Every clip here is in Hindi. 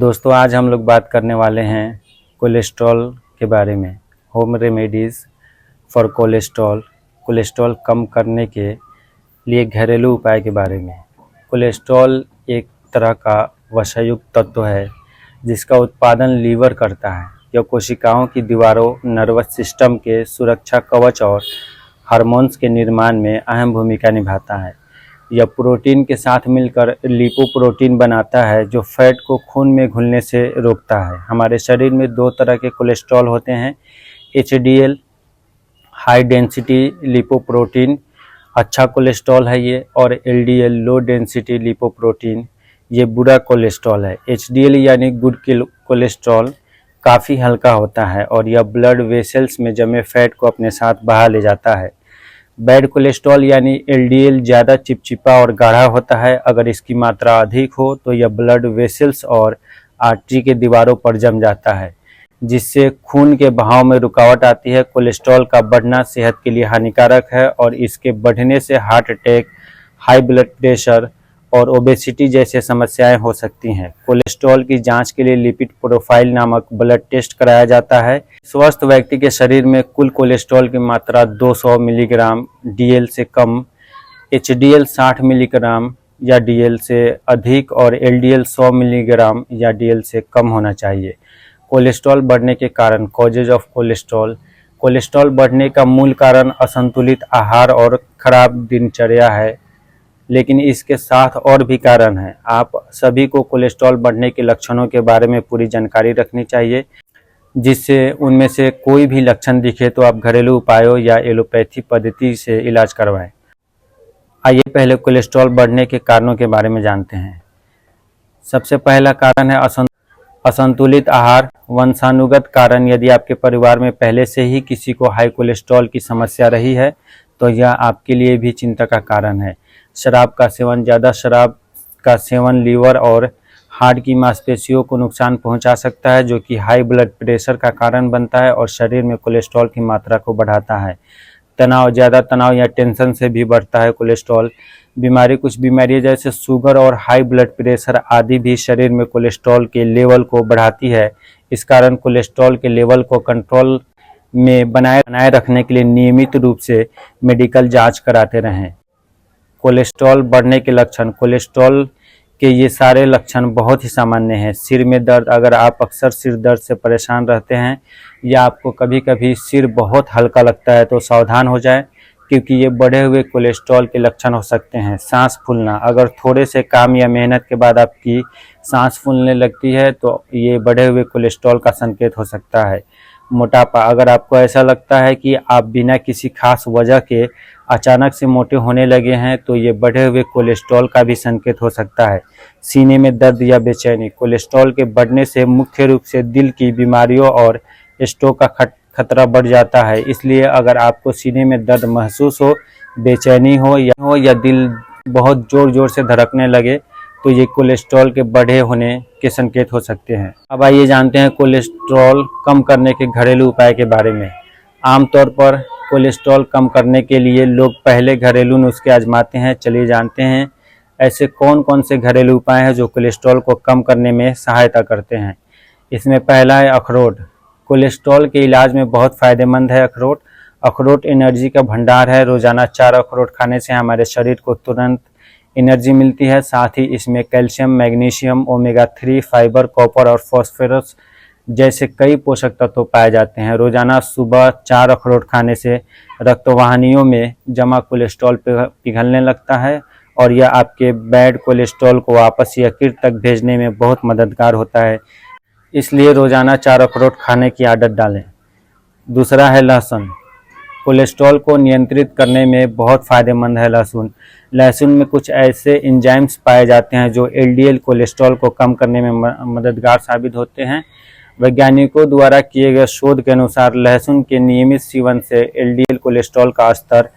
दोस्तों, आज हम लोग बात करने वाले हैं कोलेस्ट्रॉल के बारे में। Home remedies for cholesterol, cholesterol कम करने के लिए घरेलू उपाय के बारे में। कोलेस्ट्रॉल एक तरह का वसायुक्त तत्व है जिसका उत्पादन लीवर करता है। यह कोशिकाओं की दीवारों, नर्वस सिस्टम के सुरक्षा कवच और हार्मोन्स के निर्माण में अहम भूमिका निभाता है। यह प्रोटीन के साथ मिलकर लिपोप्रोटीन बनाता है जो फैट को खून में घुलने से रोकता है। हमारे शरीर में दो तरह के कोलेस्ट्रॉल होते हैं, एचडीएल हाई डेंसिटी लिपोप्रोटीन अच्छा कोलेस्ट्रॉल है ये, और एलडीएल लो डेंसिटी लिपोप्रोटीन ये बुरा कोलेस्ट्रॉल है। एचडीएल यानी गुड कोलेस्ट्रॉल काफ़ी हल्का होता है और यह ब्लड वेसल्स में जमे फैट को अपने साथ बहा ले जाता है। बैड कोलेस्ट्रॉल यानी एलडीएल ज़्यादा चिपचिपा और गाढ़ा होता है। अगर इसकी मात्रा अधिक हो तो यह ब्लड वेसल्स और आर्टरी के दीवारों पर जम जाता है जिससे खून के बहाव में रुकावट आती है। कोलेस्ट्रॉल का बढ़ना सेहत के लिए हानिकारक है और इसके बढ़ने से heart attack, high blood pressure और ओबेसिटी जैसे समस्याएं हो सकती हैं। कोलेस्ट्रॉल की जांच के लिए लिपिड प्रोफाइल नामक ब्लड टेस्ट कराया जाता है। स्वस्थ व्यक्ति के शरीर में कुल कोलेस्ट्रॉल की मात्रा 200 मिलीग्राम डीएल से कम, एचडीएल 60 मिलीग्राम या डीएल से अधिक और एलडीएल 100 मिलीग्राम या डीएल से कम होना चाहिए। कोलेस्ट्रॉल बढ़ने के कारण, कॉजेज ऑफ कोलेस्ट्रॉल। कोलेस्ट्रॉल बढ़ने का मूल कारण असंतुलित आहार और खराब दिनचर्या है, लेकिन इसके साथ और भी कारण हैं। आप सभी को कोलेस्ट्रॉल बढ़ने के लक्षणों के बारे में पूरी जानकारी रखनी चाहिए, जिससे उनमें से कोई भी लक्षण दिखे तो आप घरेलू उपायों या एलोपैथी पद्धति से इलाज करवाएं। आइए पहले कोलेस्ट्रॉल बढ़ने के कारणों के बारे में जानते हैं। सबसे पहला कारण है असंतुलित आहार। वंशानुगत कारण, यदि आपके परिवार में पहले से ही किसी को हाई कोलेस्ट्रॉल की समस्या रही है तो यह आपके लिए भी चिंता का कारण है। शराब का सेवन, ज़्यादा शराब का सेवन लीवर और हार्ट की मांसपेशियों को नुकसान पहुंचा सकता है जो कि हाई ब्लड प्रेशर का कारण बनता है और शरीर में कोलेस्ट्रॉल की मात्रा को बढ़ाता है। तनाव, ज़्यादा तनाव या टेंशन से भी बढ़ता है कोलेस्ट्रॉल। कुछ बीमारियां जैसे शुगर और हाई ब्लड प्रेशर आदि भी शरीर में कोलेस्ट्रॉल के लेवल को बढ़ाती है। इस कारण कोलेस्ट्रॉल के लेवल को कंट्रोल में बनाए रखने के लिए नियमित रूप से मेडिकल जांच कराते रहें। कोलेस्ट्रॉल बढ़ने के लक्षण। कोलेस्ट्रॉल के ये सारे लक्षण बहुत ही सामान्य हैं। सिर में दर्द, अगर आप अक्सर सिर दर्द से परेशान रहते हैं या आपको कभी कभी सिर बहुत हल्का लगता है तो सावधान हो जाएं, क्योंकि ये बढ़े हुए कोलेस्ट्रॉल के लक्षण हो सकते हैं। सांस फूलना, अगर थोड़े से काम या मेहनत के बाद आपकी सांस फूलने लगती है तो ये बढ़े हुए कोलेस्ट्रॉल का संकेत हो सकता है। मोटापा, अगर आपको ऐसा लगता है कि आप बिना किसी खास वजह के अचानक से मोटे होने लगे हैं तो ये बढ़े हुए कोलेस्ट्रॉल का भी संकेत हो सकता है। सीने में दर्द या बेचैनी, कोलेस्ट्रॉल के बढ़ने से मुख्य रूप से दिल की बीमारियों और स्ट्रोक का खतरा बढ़ जाता है। इसलिए अगर आपको सीने में दर्द महसूस हो, बेचैनी हो या दिल बहुत जोर जोर से धड़कने लगे तो ये कोलेस्ट्रॉल के बढ़े होने के संकेत हो सकते हैं। अब आइए जानते हैं कोलेस्ट्रॉल कम करने के घरेलू उपाय के बारे में। आमतौर पर कोलेस्ट्रॉल कम करने के लिए लोग पहले घरेलू नुस्खे आजमाते हैं। चलिए जानते हैं ऐसे कौन कौन से घरेलू उपाय हैं जो कोलेस्ट्रॉल को कम करने में सहायता करते हैं। इसमें पहला है अखरोट। कोलेस्ट्रॉल के इलाज में बहुत फ़ायदेमंद है अखरोट। अखरोट एनर्जी का भंडार है। रोजाना 4 अखरोट खाने से हमारे शरीर को तुरंत एनर्जी मिलती है। साथ ही इसमें calcium, magnesium, omega 3, fibre, copper और फॉस्फोरस जैसे कई पोषक तत्व पाए जाते हैं। रोजाना सुबह 4 अखरोट खाने से रक्तवाहिनियों में जमा कोलेस्ट्रॉल पिघलने लगता है और यह आपके बैड कोलेस्ट्रॉल को वापस यकृत तक भेजने में बहुत मददगार होता है। इसलिए रोजाना 4 अखरोट खाने की आदत डालें। दूसरा है लहसुन। कोलेस्ट्रॉल को नियंत्रित करने में बहुत फ़ायदेमंद है लहसुन। लहसुन में कुछ ऐसे एंजाइम्स पाए जाते हैं जो एलडीएल कोलेस्ट्रॉल को कम करने में मददगार साबित होते हैं। वैज्ञानिकों द्वारा किए गए शोध के अनुसार लहसुन के नियमित सेवन से एलडीएल कोलेस्ट्रॉल का स्तर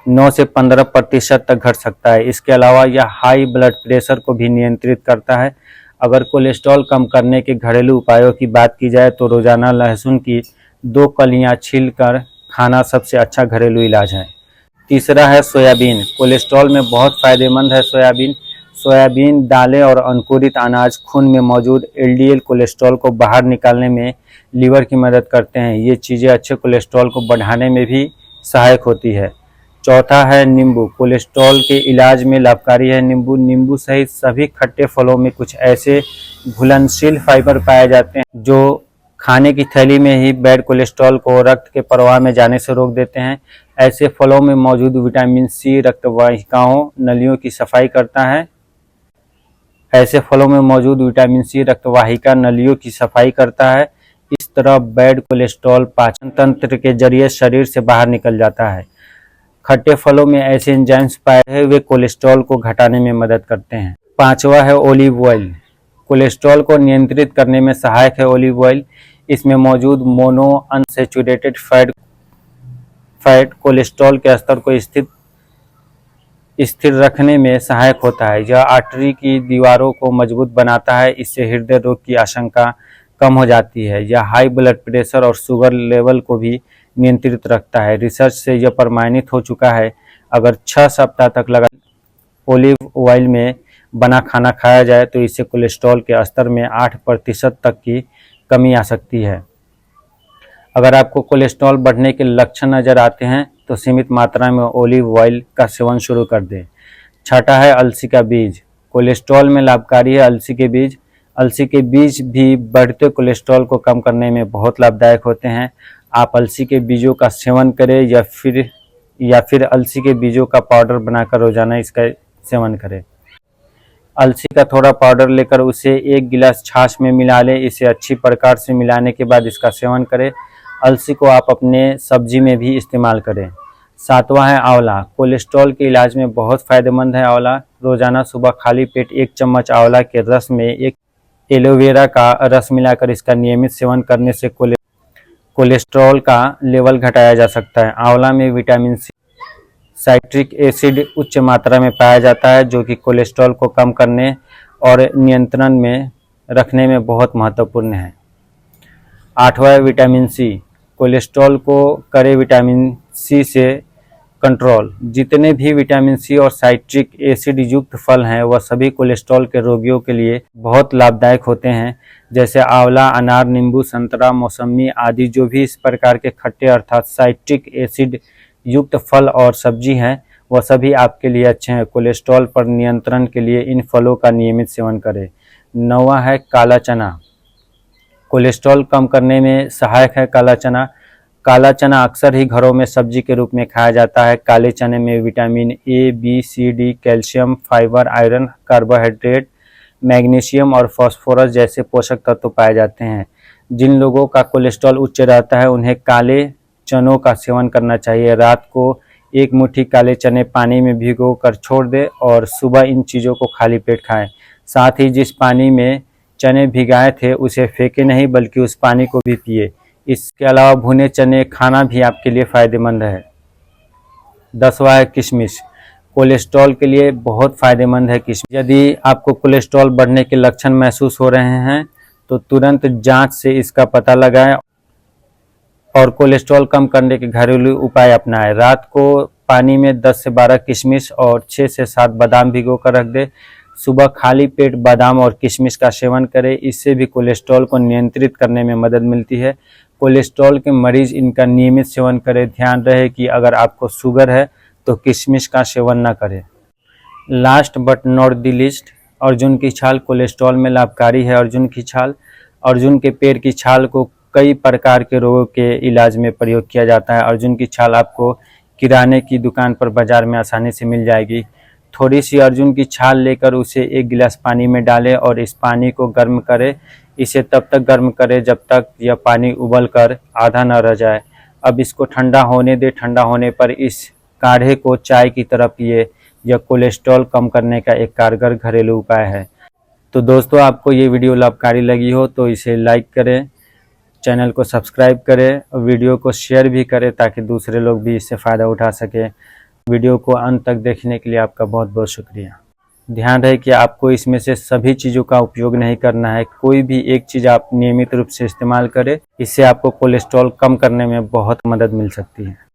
9 से 15% तक घट सकता है। इसके अलावा यह हाई ब्लड प्रेशर को भी नियंत्रित करता है। अगर कोलेस्ट्रॉल कम करने के घरेलू उपायों की बात की जाए तो रोजाना लहसुन की 2 कलियां छीलकर खाना सबसे अच्छा घरेलू इलाज है। तीसरा है सोयाबीन। कोलेस्ट्रॉल में बहुत फ़ायदेमंद है सोयाबीन। सोयाबीन, दालें और अंकुरित अनाज खून में मौजूद एलडीएल कोलेस्ट्रॉल को बाहर निकालने में लीवर की मदद करते हैं। ये चीज़ें अच्छे कोलेस्ट्रॉल को बढ़ाने में भी सहायक होती है। चौथा है नींबू। कोलेस्ट्रॉल के इलाज में लाभकारी है नींबू। नींबू सहित सभी खट्टे फलों में कुछ ऐसे घुलनशील फाइबर पाए जाते हैं जो खाने की थैली में ही बैड कोलेस्ट्रॉल को रक्त के प्रवाह में जाने से रोक देते हैं। ऐसे फलों में मौजूद विटामिन सी रक्तवाहिकाओं नलियों की सफाई करता है। ऐसे फलों में मौजूद विटामिन सी रक्तवाहिका नलियों की सफाई करता है। इस तरह बैड कोलेस्ट्रॉल पाचन तंत्र के जरिए शरीर से बाहर निकल जाता है। खट्टे फलों में ऐसे एंजाइम्स पाए हैं वे कोलेस्ट्रॉल को घटाने में मदद करते हैं। पांचवा है ओलिव ऑयल। कोलेस्ट्रॉल को नियंत्रित करने में सहायक है ओलिव ऑयल। इसमें मौजूद मोनो अनसैचुरेटेड फैट कोलेस्ट्रॉल के स्तर को स्थिर रखने में सहायक होता है। यह आर्टरी की दीवारों को मजबूत बनाता है। इससे हृदय रोग की आशंका कम हो जाती है। यह हाई ब्लड प्रेशर और शुगर लेवल को भी नियंत्रित रखता है। रिसर्च से यह प्रमाणित हो चुका है अगर 6 सप्ताह तक लगातार ओलिव ऑयल में बना खाना खाया जाए तो इससे कोलेस्ट्रॉल के स्तर में 8% तक की कमी आ सकती है। अगर आपको कोलेस्ट्रॉल बढ़ने के लक्षण नज़र आते हैं तो सीमित मात्रा में ओलिव ऑयल का सेवन शुरू कर दें। छठा है अलसी का बीज। कोलेस्ट्रॉल में लाभकारी है अलसी के बीज। अलसी के बीज भी बढ़ते कोलेस्ट्रॉल को कम करने में बहुत लाभदायक होते हैं। आप अलसी के बीजों का सेवन करें या फिर अलसी के बीजों का पाउडर बनाकर रोजाना इसका सेवन करें। अलसी का थोड़ा पाउडर लेकर उसे 1 गिलास छाछ में मिला लें। इसे अच्छी प्रकार से मिलाने के बाद इसका सेवन करें। अलसी को आप अपने सब्जी में भी इस्तेमाल करें। सातवां है आंवला। कोलेस्ट्रॉल के इलाज में बहुत फायदेमंद है आंवला। रोजाना सुबह खाली पेट 1 चम्मच आंवला के रस में एक एलोवेरा का रस मिलाकर इसका नियमित सेवन करने से कोलेस्ट्रॉल का लेवल घटाया जा सकता है। आंवला में विटामिन सी साइट्रिक एसिड उच्च मात्रा में पाया जाता है जो कि कोलेस्ट्रॉल को कम करने और नियंत्रण में रखने में बहुत महत्वपूर्ण है। आठवां है विटामिन सी। कोलेस्ट्रॉल को करे विटामिन सी से कंट्रोल। जितने भी विटामिन सी और साइट्रिक एसिड युक्त फल हैं वह सभी कोलेस्ट्रॉल के रोगियों के लिए बहुत लाभदायक होते हैं। जैसे आंवला, अनार, नींबू, संतरा, मौसमी आदि जो भी इस प्रकार के खट्टे अर्थात साइट्रिक एसिड युक्त फल और सब्जी हैं वह सभी आपके लिए अच्छे हैं। कोलेस्ट्रॉल पर नियंत्रण के लिए इन फलों का नियमित सेवन करें। नौवां है काला चना। कोलेस्ट्रॉल कम करने में सहायक है काला चना। काला चना अक्सर ही घरों में सब्जी के रूप में खाया जाता है। काले चने में vitamin A, B, C, D, calcium, fibre, iron, carbohydrate, magnesium और फास्फोरस जैसे पोषक तत्व पाए जाते हैं। जिन लोगों का कोलेस्ट्रॉल उच्च रहता है उन्हें काले चनों का सेवन करना चाहिए। रात को 1 मुट्ठी काले चने पानी में भिगो कर छोड़ दें और सुबह इन चीज़ों को खाली पेट खाएं। साथ ही जिस पानी में चने भिगाए थे उसे फेंके नहीं बल्कि उस पानी को भी पिए। इसके अलावा भुने चने खाना भी आपके लिए फ़ायदेमंद है। 10वां है किशमिश। कोलेस्ट्रॉल के लिए बहुत फ़ायदेमंद है किशमिश। यदि आपको कोलेस्ट्रॉल बढ़ने के लक्षण महसूस हो रहे हैं तो तुरंत जांच से इसका पता लगाएं और कोलेस्ट्रॉल कम करने के घरेलू उपाय अपनाएं। रात को पानी में 10 से 12 किशमिश और 6 से 7 बादाम भिगो कर रख दें। सुबह खाली पेट बादाम और किशमिश का सेवन करें। इससे भी कोलेस्ट्रॉल को नियंत्रित करने में मदद मिलती है। कोलेस्ट्रॉल के मरीज इनका नियमित सेवन करें। ध्यान रहे कि अगर आपको शुगर है तो किशमिश का सेवन न करें। Last but not the least, Arjun की छाल कोलेस्ट्रॉल में लाभकारी है। अर्जुन की छाल, अर्जुन के पेड़ की छाल को कई प्रकार के रोगों के इलाज में प्रयोग किया जाता है। अर्जुन की छाल आपको किराने की दुकान पर बाजार में आसानी से मिल जाएगी। थोड़ी सी अर्जुन की छाल लेकर उसे 1 गिलास पानी में डालें और इस पानी को गर्म करें। इसे तब तक गर्म करें जब तक यह पानी उबल कर आधा न रह जाए। अब इसको ठंडा होने दें। ठंडा होने पर इस काढ़े को चाय की तरह पिए। यह कोलेस्ट्रॉल कम करने का एक कारगर घरेलू उपाय है। तो दोस्तों, आपको ये वीडियो लाभकारी लगी हो तो इसे लाइक करें, चैनल को सब्सक्राइब करें और वीडियो को शेयर भी करें ताकि दूसरे लोग भी इससे फ़ायदा उठा सकें। वीडियो को अंत तक देखने के लिए आपका बहुत बहुत शुक्रिया। ध्यान रहे कि आपको इसमें से सभी चीज़ों का उपयोग नहीं करना है। कोई भी एक चीज़ आप नियमित रूप से इस्तेमाल करें। इससे आपको कोलेस्ट्रॉल कम करने में बहुत मदद मिल सकती है।